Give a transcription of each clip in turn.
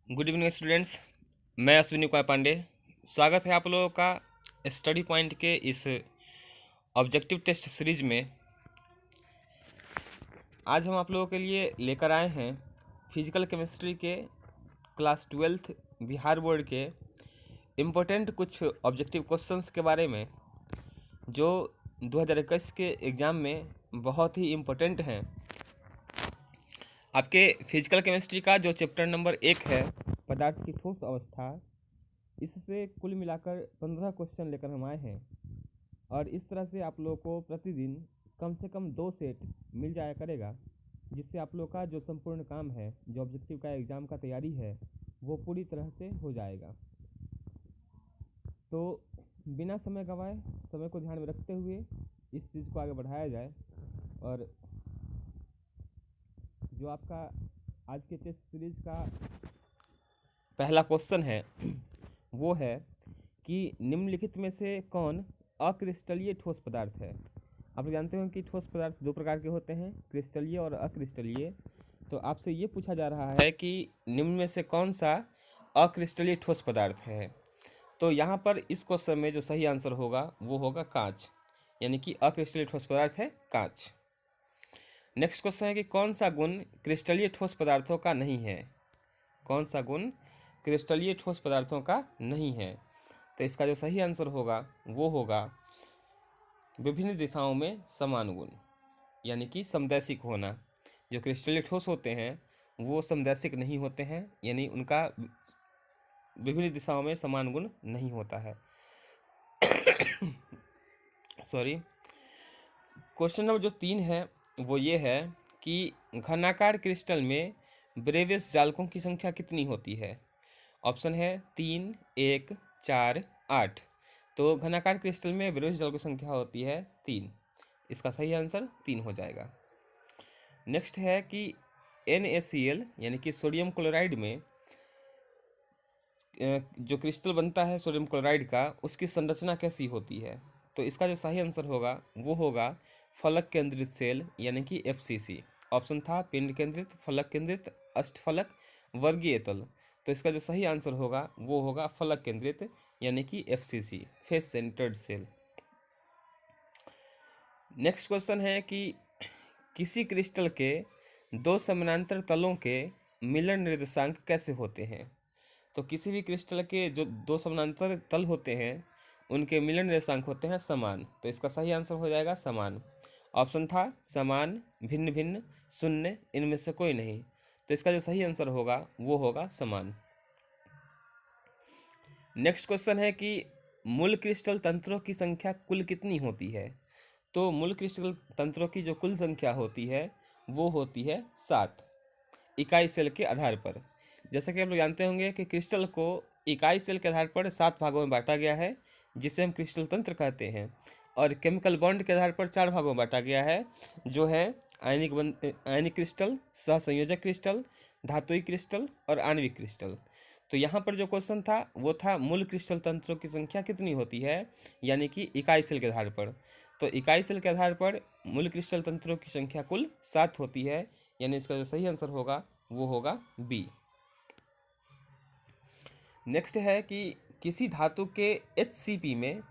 Good evening students. मैं अश्विनी कुमार पांडे। स्वागत है आप लोगों का स्टडी पॉइंट के इस ऑब्जेक्टिव टेस्ट सीरीज में। आज हम आप लोगों के लिए लेकर आए हैं फिजिकल केमिस्ट्री के क्लास 12th बिहार बोर्ड के इम्पोर्टेंट कुछ ऑब्जेक्टिव क्वेश्चंस के बारे में, जो 2021 के एग्ज़ाम में बहुत ही इम्पोर्टेंट हैं। आपके फिजिकल केमिस्ट्री का जो चैप्टर नंबर 1 है, पदार्थ की ठोस अवस्था, इससे कुल मिलाकर 15 क्वेश्चन लेकर हम आए हैं। और इस तरह से आप लोगों को प्रतिदिन कम से कम 2 सेट मिल जाया करेगा, जिससे आप लोग का जो संपूर्ण काम है, जो ऑब्जेक्टिव का एग्ज़ाम का तैयारी है, वो पूरी तरह से हो जाएगा। तो बिना समय गंवाए, समय को ध्यान में रखते हुए इस चीज़ को आगे बढ़ाया जाए। और जो आपका आज के टेस्ट सीरीज का पहला क्वेश्चन है वो है कि निम्नलिखित में से कौन अक्रिस्टलीय ठोस पदार्थ है। आप लोग जानते हो कि ठोस पदार्थ 2 प्रकार के होते हैं, क्रिस्टलीय और अक्रिस्टलीय। तो आपसे ये पूछा जा रहा है कि निम्न में से कौन सा अक्रिस्टलीय ठोस पदार्थ है। तो यहाँ पर इस क्वेश्चन में जो सही आंसर होगा वो होगा कांच, यानी कि अक्रिस्टलीय ठोस पदार्थ है कांच। नेक्स्ट क्वेश्चन है कि कौन सा गुण क्रिस्टलीय ठोस पदार्थों का नहीं है। कौन सा गुण क्रिस्टलीय ठोस पदार्थों का नहीं है। तो इसका जो सही आंसर होगा वो होगा विभिन्न दिशाओं में समान गुण, यानी कि समदैशिक होना। जो क्रिस्टलीय ठोस होते हैं वो समदैशिक नहीं होते हैं, यानी उनका विभिन्न दिशाओं में समान गुण नहीं होता है। सॉरी। क्वेश्चन नंबर जो 3 है वो ये है कि घनाकार क्रिस्टल में ब्रेवियस जालकों की संख्या कितनी होती है। ऑप्शन है 3, 1, 4, 8। तो घनाकार क्रिस्टल में ब्रेवियस जालकों की संख्या होती है 3। इसका सही आंसर 3 हो जाएगा। नेक्स्ट है कि NaCl यानी कि सोडियम क्लोराइड में जो क्रिस्टल बनता है सोडियम क्लोराइड का, उसकी संरचना कैसी होती है। तो इसका जो सही आंसर होगा वो होगा फलक केंद्रित सेल, यानी कि FCC। ऑप्शन था पिंड केंद्रित, फलक केंद्रित, अष्टफलक, वर्गीय तल। तो इसका जो सही आंसर होगा वो होगा फलक केंद्रित, यानी कि FCC, face centred cell. Next question है कि किसी क्रिस्टल के 2 समानांतर तलों के मिलन निर्देशांक कैसे होते हैं। तो किसी भी क्रिस्टल के जो 2 समानांतर तल होते हैं उनके मिलन निर्देशांक होते हैं समान। तो इसका सही आंसर हो जाएगा समान। ऑप्शन था समान, भिन्न भिन्न, शून्य, इनमें से कोई नहीं। तो इसका जो सही आंसर होगा वो होगा समान। नेक्स्ट क्वेश्चन है कि मूल क्रिस्टल तंत्रों की संख्या कुल कितनी होती है। तो मूल क्रिस्टल तंत्रों की जो कुल संख्या होती है वो होती है 7, इकाई सेल के आधार पर। जैसा कि आप लोग जानते होंगे कि क्रिस्टल को इकाई सेल के आधार पर 7 भागों में बांटा गया है, जिसे हम क्रिस्टल तंत्र कहते हैं। और केमिकल बॉन्ड के आधार पर 4 भागों में बांटा गया है, जो है आयनिक क्रिस्टल, सहसंयोजक क्रिस्टल, धातुई क्रिस्टल और आणविक क्रिस्टल। तो यहाँ पर जो क्वेश्चन था वो था मूल क्रिस्टल तंत्रों की संख्या कितनी होती है, यानी कि इकाई सेल के आधार पर। तो इकाई सेल के आधार पर मूल क्रिस्टल तंत्रों की संख्या कुल 7 होती है, यानी इसका जो सही आंसर होगा वो होगा बी। नेक्स्ट है कि किसी धातु के HCP में,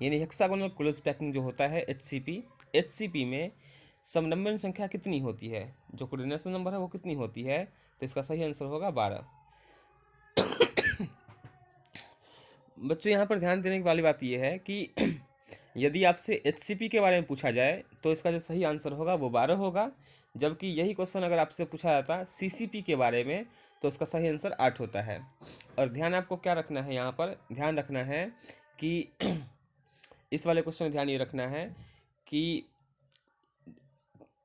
यानी हेक्सागोनल क्लोज पैकिंग जो होता है HCP में समनंबर संख्या कितनी होती है। जो कोऑर्डिनेशन नंबर है वो कितनी होती है। तो इसका सही आंसर होगा 12। बच्चों यहाँ पर ध्यान देने वाली बात यह है कि यदि आपसे HCP के बारे में पूछा जाए तो इसका जो सही आंसर होगा वो 12 होगा। जबकि यही क्वेश्चन अगर आपसे पूछा जाता CCP के बारे में तो उसका सही आंसर 8 होता है। और ध्यान आपको क्या रखना है, यहाँ पर ध्यान रखना है कि इस वाले क्वेश्चन में ध्यान ये रखना है कि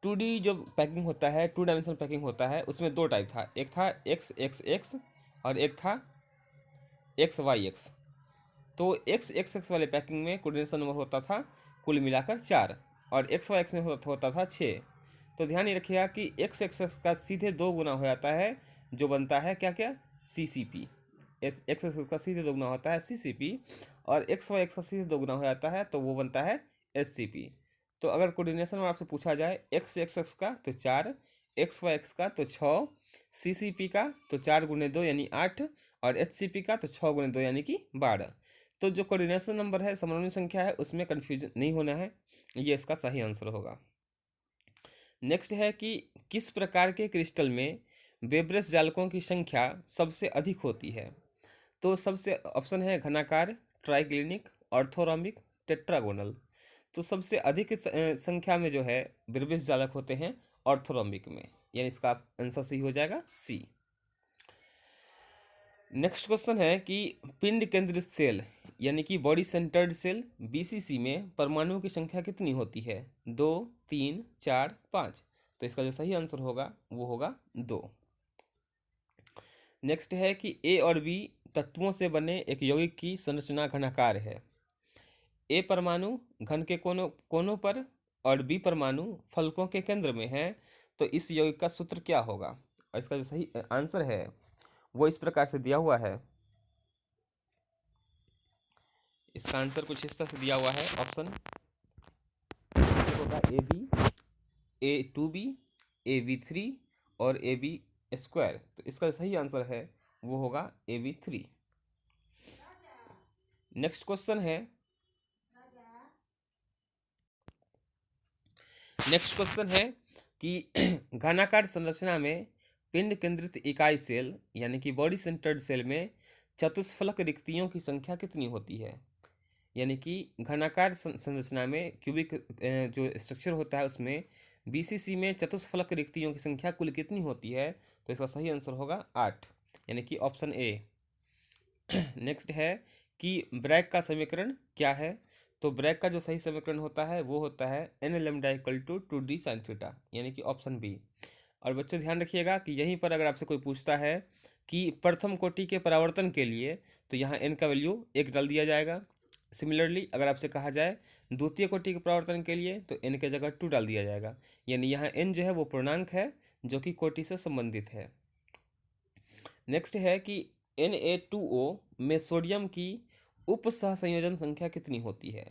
2D जो पैकिंग होता है, 2 डायमेंशनल पैकिंग होता है, उसमें 2 टाइप था। एक था XXX और एक था XYX। तो XXX वाले पैकिंग में कोऑर्डिनेशन नंबर होता था कुल मिलाकर 4 और XYX में होता था 6। तो ध्यान ये रखिएगा कि XXX का सीधे 2 गुना हो जाता है, जो बनता है क्या क्या, CCP। XXX का सीधे 2 गुना होता है CCP, और XYX का सीधे 2 गुना हो जाता है तो वो बनता है SCP। तो अगर कोऑर्डिनेशन में आपसे पूछा जाए XXX का तो 4, एक्स वाई एक्स का तो 6, CCP का तो 4 × 2 यानी 8, और HCP का तो 6 × 2 यानी कि 12। तो जो कोऑर्डिनेशन नंबर है, समन्वय संख्या है, उसमें कन्फ्यूजन नहीं होना है, ये इसका सही आंसर होगा। नेक्स्ट है कि किस प्रकार के क्रिस्टल में वेब्रेस जालकों की संख्या सबसे अधिक होती है? तो सबसे ऑप्शन है घनाकार, ट्राइक्लिनिक, ऑर्थोरॉम्बिक, टेट्रागोनल। तो सबसे अधिक संख्या में जो है वेब्रेस जालक होते हैं ऑर्थोरॉम्बिक में, यानी इसका आंसर सही हो जाएगा सी। नेक्स्ट क्वेश्चन है कि पिंड केंद्रित सेल यानी कि बॉडी सेंटर्ड सेल BCC में परमाणुओं की संख्या कितनी होती है? 2, 3, 4, 5। तो इसका जो सही आंसर होगा वो होगा 2। नेक्स्ट है कि A और B तत्वों से बने एक यौगिक की संरचना घनाकार है। A परमाणु घन के कोनों कोनों पर और B परमाणु फलकों के केंद्र में है। तो इस यौगिक का सूत्र क्या होगा? और इसका जो सही आंसर है वो इस प्रकार से दिया हुआ है। इसका आंसर कुछ इस तरह से दिया हुआ है। ऑप्शन होगा AB, A2B, AB3 और AB²। तो इसका सही आंसर है वो होगा AB3। नेक्स्ट क्वेश्चन है कि घनाकार संरचना में पिंड केंद्रित इकाई सेल यानी कि बॉडी सेंटर्ड सेल में चतुष्फलक रिक्तियों की संख्या कितनी होती है? यानी कि घनाकार संरचना में क्यूबिक जो स्ट्रक्चर होता है उसमें BCC में चतुष्फलक रिक्तियों की संख्या कुल कितनी होती है? तो इसका सही आंसर होगा 8, यानी कि ऑप्शन ए। नेक्स्ट है कि ब्रैग का समीकरण क्या है? तो ब्रैग का जो सही समीकरण होता है वो होता है n lambda equal to 2d sin theta, यानी कि ऑप्शन बी। और बच्चों ध्यान रखिएगा कि यहीं पर अगर आपसे कोई पूछता है कि प्रथम कोटि के परावर्तन के लिए, तो यहाँ n का वैल्यू 1 डाल दिया जाएगा। सिमिलरली अगर आपसे कहा जाए द्वितीय कोटि के परावर्तन के लिए, तो n के जगह 2 डाल दिया जाएगा। यानी यहाँ n जो है वो पूर्णांक है जो कि कोटि से संबंधित है। नेक्स्ट है कि Na2O में सोडियम की उप सहसंयोजन संख्या कितनी होती है?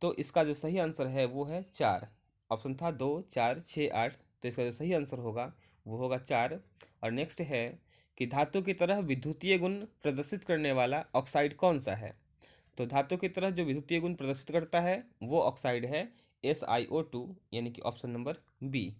तो इसका जो सही आंसर है वो है 4। ऑप्शन था 2, 4, 6, 8। तो इसका जो सही आंसर होगा वो होगा 4। और नेक्स्ट है कि धातु की तरह विद्युतीय गुण प्रदर्शित करने वाला ऑक्साइड कौन सा है? तो धातु की तरह जो विद्युतीय गुण प्रदर्शित करता है वो ऑक्साइड है SiO2, यानी कि ऑप्शन नंबर बी।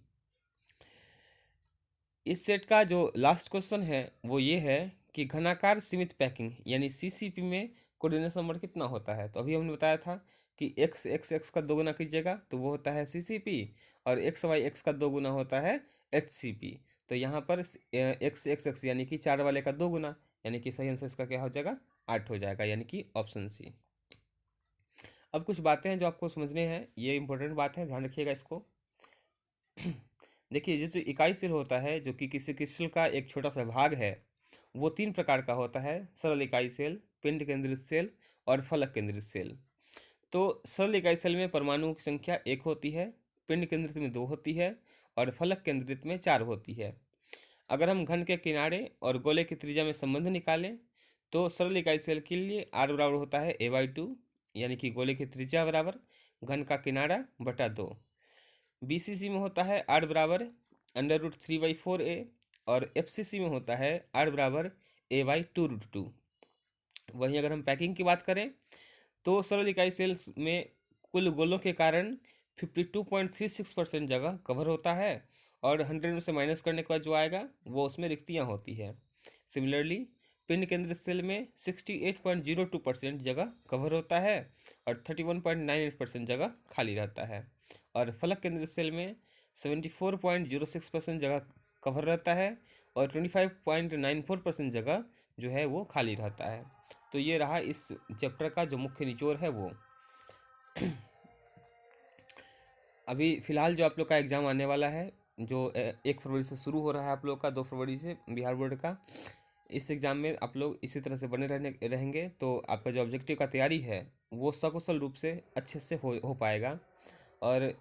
इस सेट का जो लास्ट क्वेश्चन है वो ये है कि घनाकार सीमित पैकिंग यानी CCP में कोऑर्डिनेशन नंबर कितना होता है? तो अभी हमने बताया था कि x का 2 गुना कीजिएगा तो वो होता है CCP, और x का 2 गुना होता है HCP। तो यहाँ पर x यानी कि 4 वाले का 2 गुना, यानी कि सही आंसर इसका क्या हो जाएगा? 8 हो जाएगा, यानी कि ऑप्शन सी। अब कुछ बातें हैं जो आपको समझने हैं, ये इंपॉर्टेंट बात है, ध्यान रखिएगा इसको। देखिए, जो इकाई सेल होता है जो कि किसी क्रिस्टल का एक छोटा सा भाग है, वो 3 प्रकार का होता है: सरल इकाई सेल, पिंड केंद्रित सेल और फलक केंद्रित सेल। तो सरल इकाई सेल में परमाणुओं की संख्या 1 होती है, पिंड केंद्रित में 2 होती है और फलक केंद्रित में 4 होती है। अगर हम घन के किनारे और गोले की त्रिज्या में संबंध निकालें तो सरल इकाई सेल के लिए r बराबर होता है a/2, यानी कि गोले की त्रिज्या बराबर घन का किनारा बटा 2। BCC में होता है r बराबर √3/4a, और FCC में होता है r बराबर a/2√2। वहीं अगर हम पैकिंग की बात करें तो सरल इकाई सेल्स में कुल गोलों के कारण 52.36% जगह कवर होता है, और 100 में से माइनस करने के बाद जो आएगा वो उसमें रिक्तियाँ होती है। सिमिलरली पिंड केंद्रित सेल में 68.02% जगह कवर होता है और 31.98% जगह खाली रहता है, और फलक केंद्रित सेल में 74.06% जगह कवर रहता है और 25.94% जगह जो है वो खाली रहता है। तो ये रहा इस चैप्टर का जो मुख्य निचोड़ है वो। अभी फ़िलहाल जो आप लोग का एग्ज़ाम आने वाला है, जो 1 फरवरी से शुरू हो रहा है आप लोग का 2 फरवरी से बिहार बोर्ड का, इस एग्ज़ाम में आप लोग इसी तरह से बने रहेंगे तो आपका जो ऑब्जेक्टिव का तैयारी है वो सकुशल रूप से अच्छे से हो पाएगा। और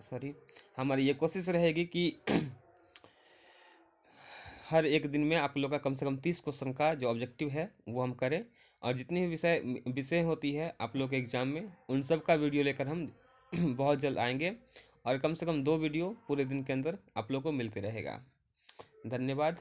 सॉरी, हमारी ये कोशिश रहेगी कि हर एक दिन में आप लोग का कम से कम 30 क्वेश्चन का जो ऑब्जेक्टिव है वो हम करें, और जितनी भी विषय होती है आप लोग के एग्ज़ाम में उन सब का वीडियो लेकर हम बहुत जल्द आएंगे और कम से कम 2 वीडियो पूरे दिन के अंदर आप लोग को मिलते रहेगा। धन्यवाद।